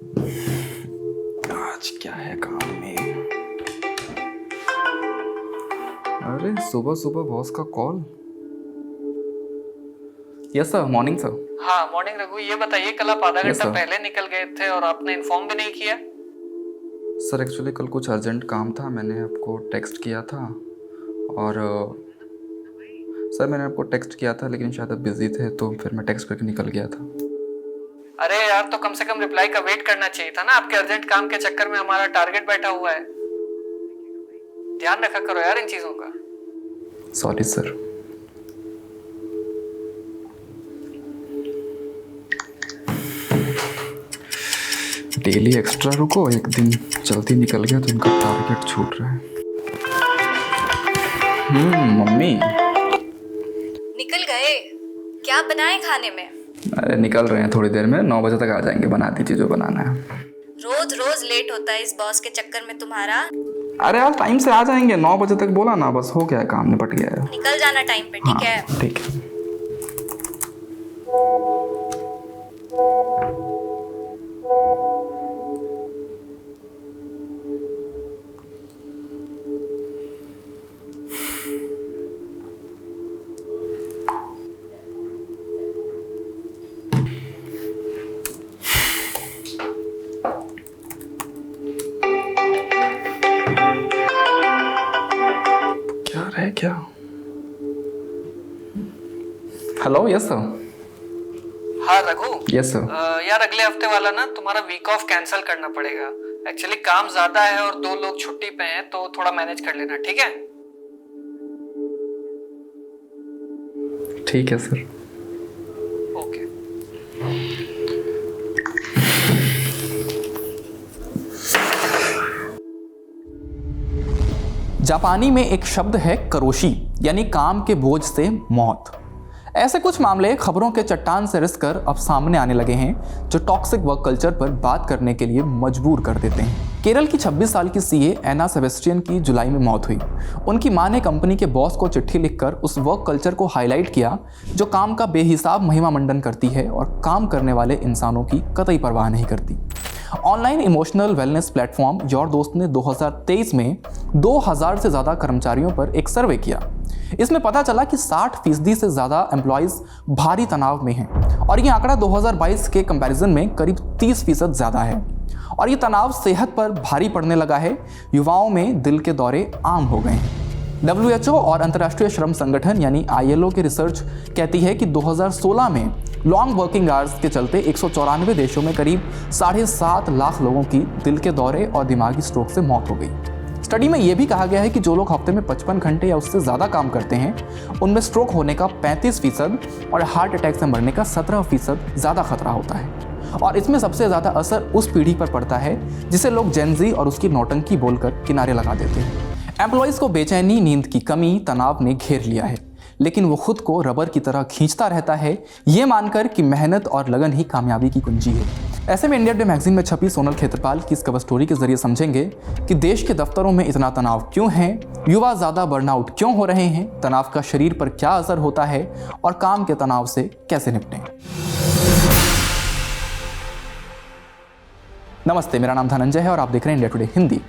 आज क्या है काम में? अरे सुबह सुबह बॉस का call. Yes sir, morning sir. हाँ मॉर्निंग रघु, ये बताइए कल आप आधा Yes, घंटा sir. पहले निकल गए थे और आपने इन्फॉर्म भी नहीं किया। सर एक्चुअली कल कुछ अर्जेंट काम था, मैंने आपको टेक्स्ट किया था और सर मैंने आपको टेक्स्ट किया था लेकिन शायद आप बिजी थे तो फिर मैं टेक्स्ट करके निकल गया था। अरे यार, तो कम से कम रिप्लाई का वेट करना चाहिए था ना। आपके अर्जेंट काम के चक्कर में हमारा टारगेट बैठा हुआ है। ध्यान रखा करो यार इन चीजों का। Sorry sir. डेली एक्स्ट्रा रुको, एक दिन जल्दी निकल गया तो इनका टारगेट छूट रहा है। मम्मी। निकल गए? क्या बनाए खाने में? अरे निकल रहे हैं, थोड़ी देर में 9 बजे तक आ जाएंगे, बना दीजिए जो बनाना है। रोज रोज लेट होता है इस बॉस के चक्कर में तुम्हारा। अरे यार टाइम से आ जाएंगे, 9 बजे तक बोला ना, बस हो गया है, काम निपट गया है। निकल जाना टाइम पे, ठीक है? हाँ, ठीक है। क्या रहे क्या? Hello, yes sir. हाँ रघु। Yes sir. यार अगले हफ्ते वाला ना तुम्हारा वीक ऑफ कैंसिल करना पड़ेगा। एक्चुअली काम ज्यादा है और 2 लोग छुट्टी पे हैं, तो थोड़ा मैनेज कर लेना, ठीक है? ठीक है सर। ओके। जापानी में एक शब्द है करोशी, यानी काम के बोझ से मौत। ऐसे कुछ मामले खबरों के चट्टान से रिसकर अब सामने आने लगे हैं, जो टॉक्सिक वर्क कल्चर पर बात करने के लिए मजबूर कर देते हैं। केरल की 26 साल की सीए एना सेबेस्टियन की जुलाई में मौत हुई। उनकी मां ने कंपनी के बॉस को चिट्ठी लिखकर उस वर्क कल्चर को हाईलाइट किया जो काम का बेहिसाब महिमा मंडन करती है और काम करने वाले इंसानों की कतई परवाह नहीं करती। Online emotional wellness platform your दोस्त ने 2023 में 2000 से ज़्यादा कर्मचारियों पर एक सर्वे किया। इसमें पता चला कि 60% से ज़्यादा एम्प्लॉयज़ भारी तनाव में हैं और ये आंकड़ा 2022 के कंपैरिजन में करीब 30% ज़्यादा है। और ये तनाव सेहत पर भारी पड़ने लगा है। युवाओं में दिल के दौरे आम हो गए हैं। WHO और अंतर्राष्ट्रीय श्रम संगठन यानी ILO की रिसर्च कहती है कि 2016 में लॉन्ग वर्किंग आवर्स के चलते 194 देशों में करीब 7.5 लाख लोगों की दिल के दौरे और दिमागी स्ट्रोक से मौत हो गई। स्टडी में यह भी कहा गया है कि जो लोग हफ्ते में 55 घंटे या उससे ज़्यादा काम करते हैं उनमें स्ट्रोक होने का 35% और हार्ट अटैक से मरने का 17% ज़्यादा खतरा होता है। और इसमें सबसे ज़्यादा असर उस पीढ़ी पर पड़ता है जिसे लोग जेनजी और उसकी नौटंकी बोलकर किनारे लगा देते हैं। एम्प्लॉयज़ को बेचैनी, नींद की कमी, तनाव ने घेर लिया है, लेकिन वो खुद को रबर की तरह खींचता रहता है, ये मानकर कि मेहनत और लगन ही कामयाबी की कुंजी है। ऐसे में इंडिया टुडे मैगजीन में छपी सोनल खेत्रपाल की इस कवर स्टोरी के जरिए समझेंगे कि देश के दफ्तरों में इतना तनाव क्यों है, युवा ज़्यादा बर्नआउट क्यों हो रहे हैं, तनाव का शरीर पर क्या असर होता है और काम के तनाव से कैसे निपटें। नमस्ते, मेरा नाम धनंजय है और आप देख रहे हैं इंडिया टुडे हिंदी।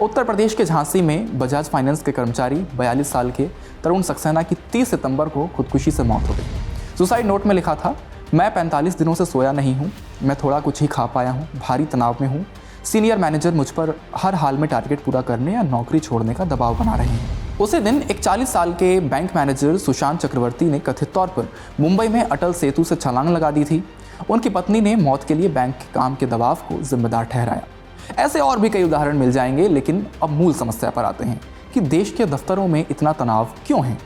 उत्तर प्रदेश के झांसी में बजाज फाइनेंस के कर्मचारी 42 साल के तरुण सक्सेना की 30 सितंबर को खुदकुशी से मौत हो गई। सुसाइड नोट में लिखा था, मैं 45 दिनों से सोया नहीं हूँ, मैं थोड़ा कुछ ही खा पाया हूँ, भारी तनाव में हूँ। सीनियर मैनेजर मुझ पर हर हाल में टारगेट पूरा करने या नौकरी छोड़ने का दबाव बना रहे हैं। उसी दिन एक 40 साल के बैंक मैनेजर सुशांत चक्रवर्ती ने कथित तौर पर मुंबई में अटल सेतु से छलांग लगा दी थी। उनकी पत्नी ने मौत के लिए बैंक के काम के दबाव को जिम्मेदार ठहराया। ऐसे और भी कई उदाहरण मिल जाएंगे, लेकिन अब मूल समस्या पर आते हैं कि देश के दफ्तरों में इतना तनाव क्यों है।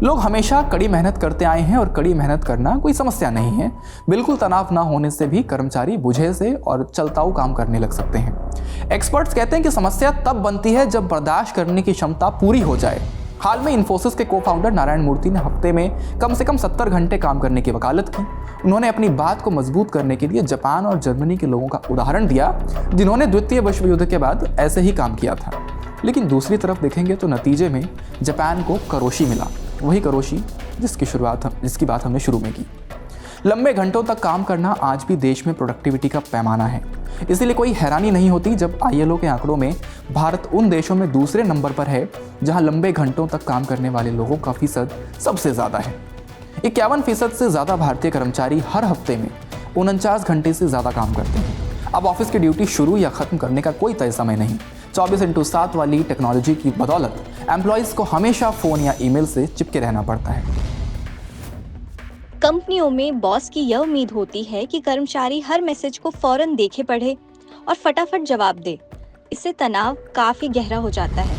लोग हमेशा कड़ी मेहनत करते आए हैं और कड़ी मेहनत करना कोई समस्या नहीं है। बिल्कुल तनाव ना होने से भी कर्मचारी बुझे से और चलताऊ काम करने लग सकते हैं। एक्सपर्ट्स कहते हैं कि समस्या तब बनती है जब बर्दाश्त करने की क्षमता पूरी हो जाए। हाल में इन्फोसिस के को-फाउंडर नारायण मूर्ति ने हफ्ते में कम से कम 70 घंटे काम करने की वकालत की। उन्होंने अपनी बात को मजबूत करने के लिए जापान और जर्मनी के लोगों का उदाहरण दिया, जिन्होंने द्वितीय विश्व युद्ध के बाद ऐसे ही काम किया था। लेकिन दूसरी तरफ देखेंगे तो नतीजे में जापान को करोशी मिला, वही करोशी जिसकी बात हमने शुरू में की। लंबे घंटों तक काम करना आज भी देश में प्रोडक्टिविटी का पैमाना है। इसीलिए कोई हैरानी नहीं होती जब आईएलओ के आंकड़ों में भारत उन देशों में दूसरे नंबर पर है जहां लंबे घंटों तक काम करने वाले लोगों का फीसद सबसे ज़्यादा है। 51% से ज़्यादा भारतीय कर्मचारी हर हफ्ते में 49 घंटे से ज़्यादा काम करते हैं। अब ऑफिस की ड्यूटी शुरू या ख़त्म करने का कोई तय समय नहीं। 24x7 वाली टेक्नोलॉजी की बदौलत एम्प्लॉयज़ को हमेशा फ़ोन या ईमेल से चिपके रहना पड़ता है। कंपनियों में बॉस की यह उम्मीद होती है कि कर्मचारी हर मैसेज को फौरन देखे, पढ़े और फटाफट जवाब दे। इससे तनाव काफी गहरा हो जाता है।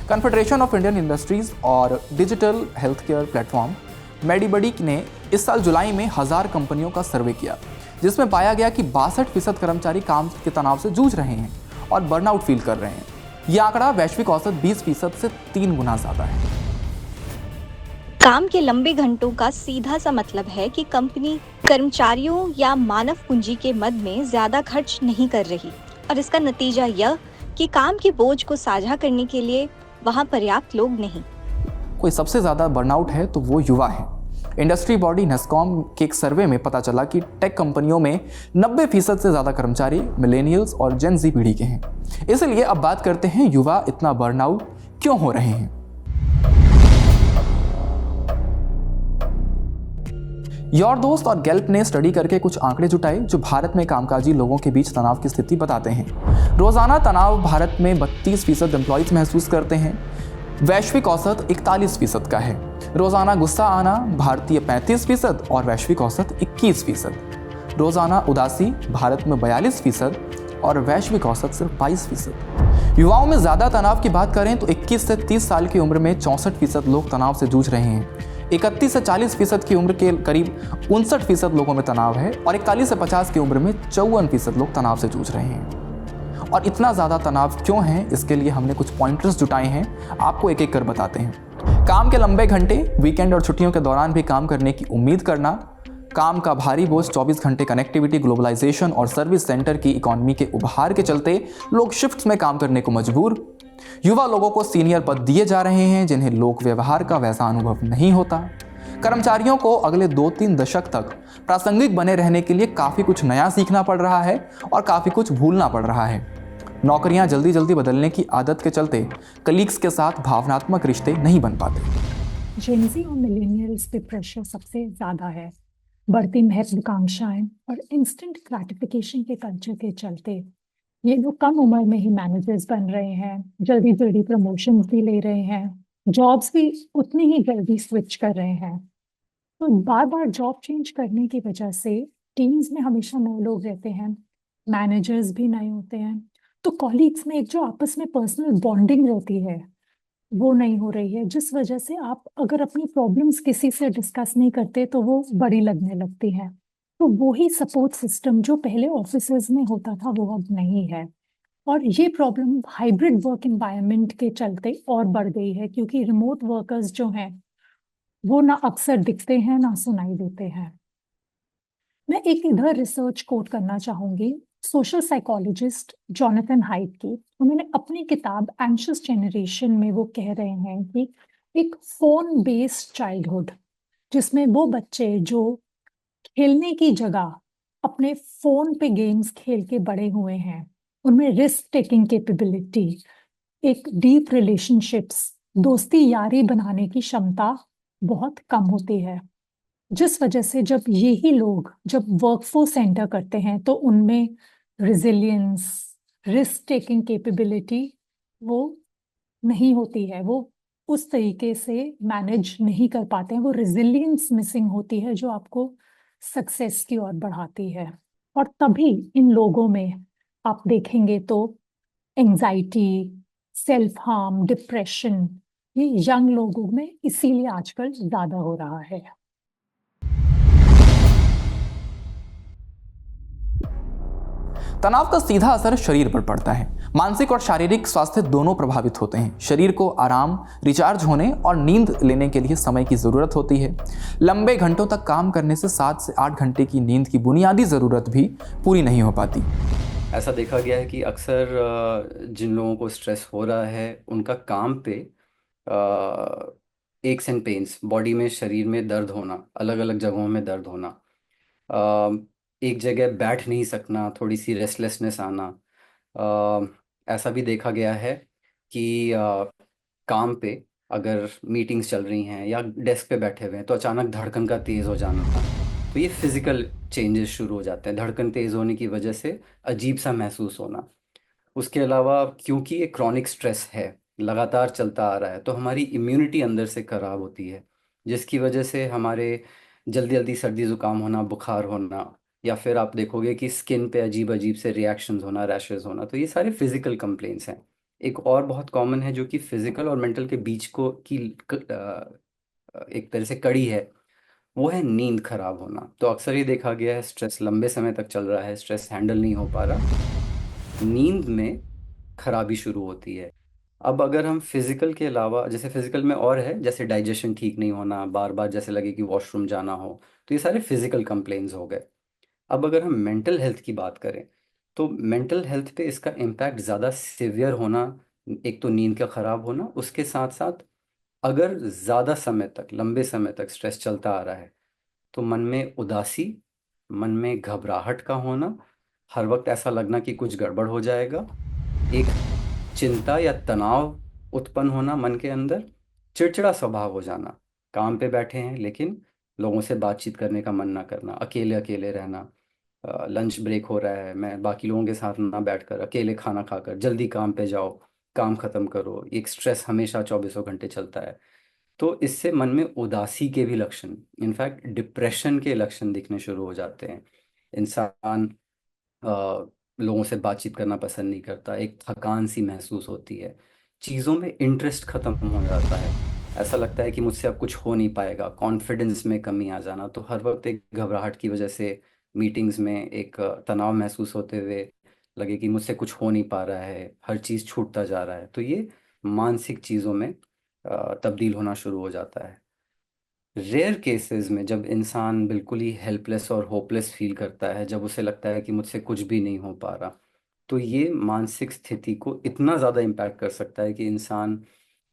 कन्फेडरेशन ऑफ इंडियन इंडस्ट्रीज और digital health care platform Medibuddy ने इस साल जुलाई में 1000 कंपनियों का सर्वे किया, जिसमें पाया गया कि 62% कर्मचारी काम के तनाव से जूझ रहे हैं और बर्नआउट फील कर रहे हैं। यह आंकड़ा वैश्विक औसत 20% से 3 गुना ज़्यादा है। काम के लंबे घंटों का सीधा सा मतलब है कि कंपनी कर्मचारियों या मानव पूंजी के मद में ज्यादा खर्च नहीं कर रही, और इसका नतीजा यह कि काम के बोझ को साझा करने के लिए वहां पर्याप्त लोग नहीं। कोई सबसे ज़्यादा बर्नआउट है तो वो युवा है। इंडस्ट्री बॉडी नेस्कॉम के एक सर्वे में पता चला कि टेक कंपनियों में 90% से ज़्यादा कर्मचारी मिलेनियल्स और जेन जी पीढ़ी के हैं। इसलिए अब बात करते हैं युवा इतना बर्नआउट क्यों हो रहे हैं। योर दोस्त और गैल्प ने स्टडी करके कुछ आंकड़े जुटाए जो भारत में कामकाजी लोगों के बीच तनाव की स्थिति बताते हैं। रोजाना तनाव भारत में 32% एम्प्लॉयज महसूस करते हैं। वैश्विक औसत 41% का है। रोजाना गुस्सा आना भारतीय 35% और वैश्विक औसत 21%। रोजाना उदासी भारत में 42% और वैश्विक औसत सिर्फ 22%। युवाओं में ज़्यादा तनाव की बात करें तो 21 से 30 साल की उम्र में 64% लोग तनाव से जूझ रहे हैं। 31 से 40% की उम्र के करीब 59% लोगों में तनाव है और 41 से 50 की उम्र में 54% लोग तनाव से जूझ रहे हैं। और इतना ज़्यादा तनाव क्यों है, इसके लिए हमने कुछ पॉइंटर्स जुटाए हैं, आपको एक एक कर बताते हैं। काम के लंबे घंटे, वीकेंड और छुट्टियों के दौरान भी काम करने की उम्मीद करना, काम का भारी बोझ, 24 घंटे कनेक्टिविटी, ग्लोबलाइजेशन और सर्विस सेंटर की इकोनॉमी के उभार के चलते लोग शिफ्ट्स में काम करने को मजबूर। युवा लोगों को सीनियर पद दिए जा रहे हैं जिन्हें लोक व्यवहार का वैसा अनुभव नहीं होता। कर्मचारियों को अगले 2-3 दशक तक प्रासंगिक बने रहने के लिए काफ़ी कुछ नया सीखना पड़ रहा है और काफ़ी कुछ भूलना पड़ रहा है। नौकरियां जल्दी जल्दी बदलने की आदत के चलते कलीग्स के साथ भावनात्मक रिश्ते नहीं बन पाते। जेनजी और मिलेनियल्स पे प्रेशर सबसे ज़्यादा है। बढ़ती महत्वाकांक्षाएं और इंस्टेंट ग्रेटिफिकेशन के कल्चर के चलते ये लोग कम उम्र में ही मैनेजर्स बन रहे हैं, जल्दी जल्दी प्रमोशंस भी ले रहे हैं, जॉब्स भी उतनी ही जल्दी स्विच कर रहे हैं। तो बार बार जॉब चेंज करने की वजह से टीम्स में हमेशा नए लोग रहते हैं, मैनेजर्स भी नए होते हैं, तो कॉलीग्स में एक जो आपस में पर्सनल बॉन्डिंग रहती है वो नहीं हो रही है, जिस वजह से आप अगर अपनी प्रॉब्लम्स किसी से डिस्कस नहीं करते तो वो बड़ी लगने लगती है। तो वही सपोर्ट सिस्टम जो पहले ऑफिसेज में होता था वो अब नहीं है, और ये प्रॉब्लम हाइब्रिड वर्क एनवायरनमेंट के चलते और बढ़ गई है, क्योंकि रिमोट वर्कर्स जो हैं वो ना अक्सर दिखते हैं ना सुनाई देते हैं। मैं एक इधर रिसर्च कोट करना चाहूंगी सोशल साइकोलॉजिस्ट जॉनथन हाइट की। उन्होंने अपनी किताब एंशियस जेनरेशन में वो कह रहे हैं कि एक फोन बेस्ड चाइल्डहुड, जिसमें वो बच्चे जो खेलने की जगह अपने फोन पे गेम्स खेल के बड़े हुए हैं, उनमें रिस्क टेकिंग कैपेबिलिटी, एक डीप रिलेशनशिप्स, दोस्ती यारी बनाने की क्षमता बहुत कम होती है। जिस वजह से जब यही लोग जब वर्कफोर्स एंटर करते हैं तो उनमें रिजिलियंस, रिस्क टेकिंग कैपेबिलिटी वो नहीं होती है, वो उस तरीके से मैनेज नहीं कर पाते हैं, वो रिजिलियंस मिसिंग होती है जो आपको सक्सेस की ओर बढ़ाती है। और तभी इन लोगों में आप देखेंगे तो एंजाइटी, सेल्फ हार्म, डिप्रेशन, ये यंग लोगों में इसीलिए आजकल ज्यादा हो रहा है। तनाव का सीधा असर शरीर पर पड़ता है। मानसिक और शारीरिक स्वास्थ्य दोनों प्रभावित होते हैं। शरीर को आराम, रिचार्ज होने और नींद लेने के लिए समय की ज़रूरत होती है। लंबे घंटों तक काम करने से 7 से 8 घंटे की नींद की बुनियादी ज़रूरत भी पूरी नहीं हो पाती। ऐसा देखा गया है कि अक्सर जिन लोगों को स्ट्रेस हो रहा है उनका काम पे एक्स एंड पेन्स, बॉडी में, शरीर में दर्द होना, अलग अलग जगहों में दर्द होना, एक जगह बैठ नहीं सकना, थोड़ी सी रेस्टलेसनेस आना। ऐसा भी देखा गया है कि काम पे अगर मीटिंग्स चल रही हैं या डेस्क पे बैठे हुए हैं तो अचानक धड़कन का तेज़ हो जाना, तो ये फिजिकल चेंजेस शुरू हो जाते हैं। धड़कन तेज़ होने की वजह से अजीब सा महसूस होना। उसके अलावा क्योंकि ये क्रॉनिक स्ट्रेस है, लगातार चलता आ रहा है, तो हमारी इम्यूनिटी अंदर से ख़राब होती है, जिसकी वजह से हमारे जल्दी जल्दी सर्दी ज़ुकाम होना, बुखार होना, या फिर आप देखोगे कि स्किन पे अजीब अजीब से रिएक्शंस होना, रैशेस होना। तो ये सारे फिजिकल कंप्लेंट्स हैं। एक और बहुत कॉमन है जो कि फिजिकल और मेंटल के बीच को की एक तरह से कड़ी है, वो है नींद खराब होना। तो अक्सर ये देखा गया है, स्ट्रेस लंबे समय तक चल रहा है, स्ट्रेस हैंडल नहीं हो पा रहा, नींद में खराबी शुरू होती है। अब अगर हम फिजिकल के अलावा, जैसे फिजिकल में और है, जैसे डाइजेशन ठीक नहीं होना, बार बार जैसे लगे कि वॉशरूम जाना हो, तो ये सारे फिजिकल कंप्लेन्स हो गए। अब अगर हम मेंटल हेल्थ की बात करें, तो मेंटल हेल्थ पे इसका इम्पैक्ट ज़्यादा सिवियर होना, एक तो नींद का ख़राब होना, उसके साथ साथ अगर ज़्यादा समय तक, लंबे समय तक स्ट्रेस चलता आ रहा है, तो मन में उदासी, मन में घबराहट का होना, हर वक्त ऐसा लगना कि कुछ गड़बड़ हो जाएगा, एक चिंता या तनाव उत्पन्न होना मन के अंदर, चिड़चिड़ा स्वभाव हो जाना, काम पे बैठे हैं लेकिन लोगों से बातचीत करने का मन ना करना, अकेले अकेले रहना, लंच ब्रेक हो रहा है, मैं बाकी लोगों के साथ ना बैठकर अकेले खाना खाकर जल्दी काम पे जाओ, काम ख़त्म करो। एक स्ट्रेस हमेशा चौबीसों घंटे चलता है। तो इससे मन में उदासी के भी लक्षण, इनफैक्ट डिप्रेशन के लक्षण दिखने शुरू हो जाते हैं। इंसान लोगों से बातचीत करना पसंद नहीं करता, एक थकान सी महसूस होती है, चीज़ों में इंटरेस्ट ख़त्म हो जाता है, ऐसा लगता है कि मुझसे अब कुछ हो नहीं पाएगा, कॉन्फिडेंस में कमी आ जाना। तो हर वक्त एक घबराहट की वजह से मीटिंग्स में एक तनाव महसूस होते हुए लगे कि मुझसे कुछ हो नहीं पा रहा है, हर चीज़ छूटता जा रहा है। तो ये मानसिक चीज़ों में तब्दील होना शुरू हो जाता है। रेयर केसेस में जब इंसान बिल्कुल ही हेल्पलेस और होपलेस फील करता है, जब उसे लगता है कि मुझसे कुछ भी नहीं हो पा रहा, तो ये मानसिक स्थिति को इतना ज़्यादा इम्पैक्ट कर सकता है कि इंसान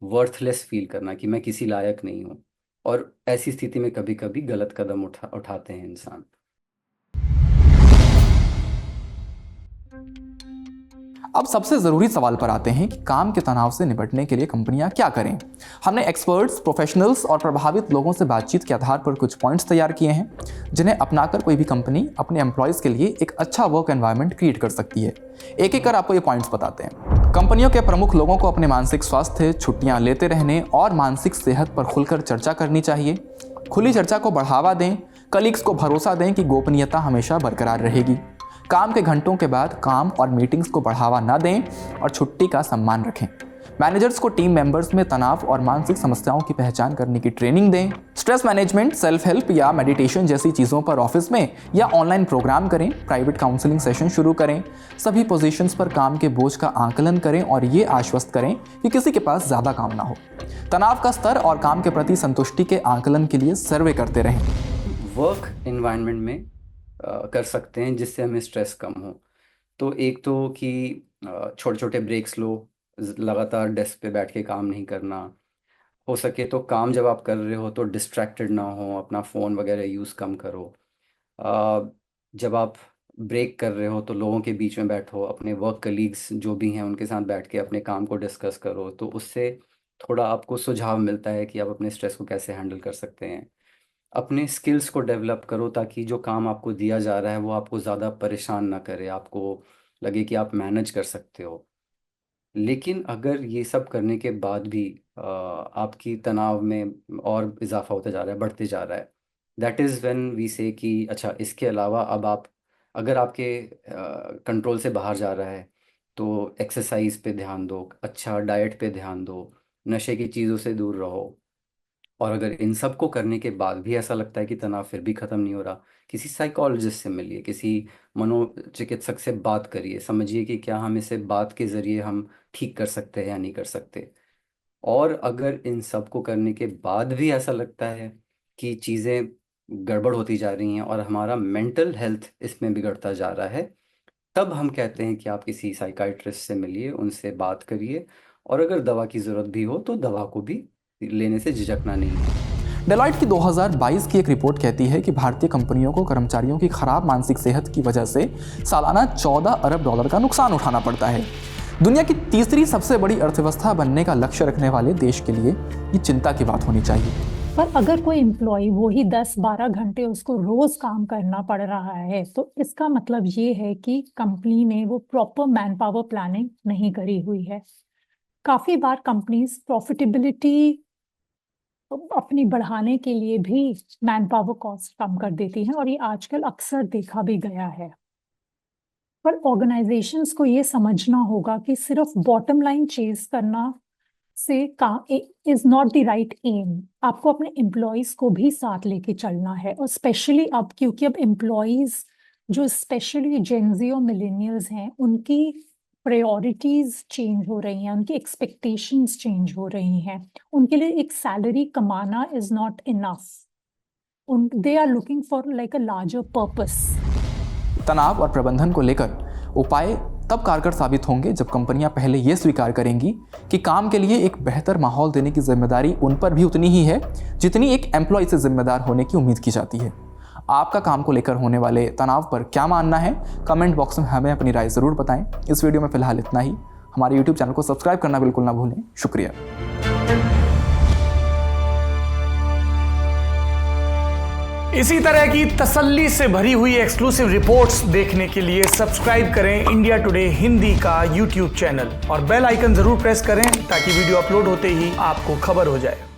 वर्थलेस फील करना, कि मैं किसी लायक नहीं हूँ। और ऐसी स्थिति में कभी कभी गलत कदम उठाते हैं इंसान। अब सबसे ज़रूरी सवाल पर आते हैं कि काम के तनाव से निपटने के लिए कंपनियां क्या करें। हमने एक्सपर्ट्स, प्रोफेशनल्स और प्रभावित लोगों से बातचीत के आधार पर कुछ पॉइंट्स तैयार किए हैं जिन्हें अपनाकर कोई भी कंपनी अपने एम्प्लॉयज़ के लिए एक अच्छा वर्क एनवायरनमेंट क्रिएट कर सकती है। एक एक कर आपको ये पॉइंट्स बताते हैं। कंपनियों के प्रमुख लोगों को अपने मानसिक स्वास्थ्य, छुट्टियां लेते रहने और मानसिक सेहत पर खुलकर चर्चा करनी चाहिए। खुली चर्चा को बढ़ावा दें। कलीग्स को भरोसा दें कि गोपनीयता हमेशा बरकरार रहेगी। काम के घंटों के बाद काम और मीटिंग्स को बढ़ावा न दें और छुट्टी का सम्मान रखें। मैनेजर्स को टीम मेंबर्स में तनाव और मानसिक समस्याओं की पहचान करने की ट्रेनिंग दें। स्ट्रेस मैनेजमेंट, सेल्फ हेल्प या मेडिटेशन जैसी चीज़ों पर ऑफिस में या ऑनलाइन प्रोग्राम करें। प्राइवेट काउंसलिंग सेशन शुरू करें। सभी पोजीशंस पर काम के बोझ का आकलन करें और ये आश्वस्त करें कि किसी के पास ज़्यादा काम ना हो। तनाव का स्तर और काम के प्रति संतुष्टि के आकलन के लिए सर्वे करते रहें। वर्क इन्वायरमेंट में कर सकते हैं जिससे हमें स्ट्रेस कम हो। तो एक तो कि छोटे छोटे ब्रेक्स लो, लगातार डेस्क पे बैठ के काम नहीं करना। हो सके तो काम जब आप कर रहे हो तो डिस्ट्रैक्टेड ना हो, अपना फ़ोन वगैरह यूज़ कम करो। जब आप ब्रेक कर रहे हो तो लोगों के बीच में बैठो, अपने वर्क कलीग्स जो भी हैं उनके साथ बैठ के अपने काम को डिस्कस करो, तो उससे थोड़ा आपको सुझाव मिलता है कि आप अपने स्ट्रेस को कैसे हैंडल कर सकते हैं। अपने स्किल्स को डेवलप करो ताकि जो काम आपको दिया जा रहा है वो आपको ज़्यादा परेशान ना करे, आपको लगे कि आप मैनेज कर सकते हो। लेकिन अगर ये सब करने के बाद भी आपकी तनाव में और इजाफा होता जा रहा है, बढ़ते जा रहा है, दैट इज़ व्हेन वी से कि अच्छा, इसके अलावा अब आप, अगर आपके कंट्रोल से बाहर जा रहा है, तो एक्सरसाइज पे ध्यान दो, अच्छा डाइट पे ध्यान दो, नशे की चीज़ों से दूर रहो। और अगर इन सब को करने के बाद भी ऐसा लगता है कि तनाव फिर भी ख़त्म नहीं हो रहा, किसी साइकोलॉजिस्ट से मिलिए, किसी मनोचिकित्सक से बात करिए, समझिए कि क्या हम इसे बात के ज़रिए हम ठीक कर सकते हैं या नहीं कर सकते। और अगर इन सब को करने के बाद भी ऐसा लगता है कि चीज़ें गड़बड़ होती जा रही हैं और हमारा मेंटल हेल्थ इसमें बिगड़ता जा रहा है, तब हम कहते हैं कि आप किसी साइकाइट्रिस्ट से मिलिए, उनसे बात करिए, और अगर दवा की ज़रूरत भी हो तो दवा को भी लेने से झिझकना नहीं है। डेलॉयट की 2022 की एक रिपोर्ट कहती है कि भारतीय कंपनियों को कर्मचारियों की खराब मानसिक सेहत की वजह से सालाना 14 अरब डॉलर का नुकसान उठाना पड़ता है। दुनिया की तीसरी सबसे बड़ी अर्थव्यवस्था बनने का लक्ष्य रखने वाले देश के लिए ये चिंता की बात होनी चाहिए। पर अगर कोई एम्प्लॉय वही 10-12 घंटे उसको रोज काम करना पड़ रहा है तो इसका मतलब ये है कि कंपनी ने वो प्रॉपर मैन पावर प्लानिंग नहीं करी हुई है। काफी बार कंपनीज प्रॉफिटेबिलिटी अपनी बढ़ाने के लिए भी मैन पावर कॉस्ट कम कर देती हैं और ये आजकल अक्सर देखा भी गया है। पर ऑर्गेनाइजेशंस को ये समझना होगा कि सिर्फ बॉटम लाइन चेज करना से is not the right aim. आपको अपने एम्प्लॉयज को भी साथ लेके चलना है और स्पेशली अब क्योंकि अब एम्प्लॉयज जो स्पेशली जेनजी और मिलेनियल्स हैं उनकी प्रायोरिटीज चेंज हो रही हैं, उनकी एक्सपेक्टेशंस चेंज हो रही हैं। उनके लिए एक सैलरी कमाना is not enough, they are looking for like a larger purpose. तनाव और प्रबंधन को लेकर उपाय तब कारगर साबित होंगे जब कंपनियां पहले ये स्वीकार करेंगी कि काम के लिए एक बेहतर माहौल देने की जिम्मेदारी उन पर भी उतनी ही है जितनी एक एम्प्लॉय से जिम्मेदार होने की उम्मीद की जाती है। आपका काम को लेकर होने वाले तनाव पर क्या मानना है, कमेंट बॉक्स में हमें अपनी राय ज़रूर बताएं। इस वीडियो में फिलहाल इतना ही। हमारे YouTube चैनल को सब्सक्राइब करना बिल्कुल ना भूलें। शुक्रिया। इसी तरह की तसल्ली से भरी हुई एक्सक्लूसिव रिपोर्ट्स देखने के लिए सब्सक्राइब करें इंडिया टुडे हिंदी का YouTube चैनल और बेल आइकन जरूर प्रेस करें ताकि वीडियो अपलोड होते ही आपको खबर हो जाए।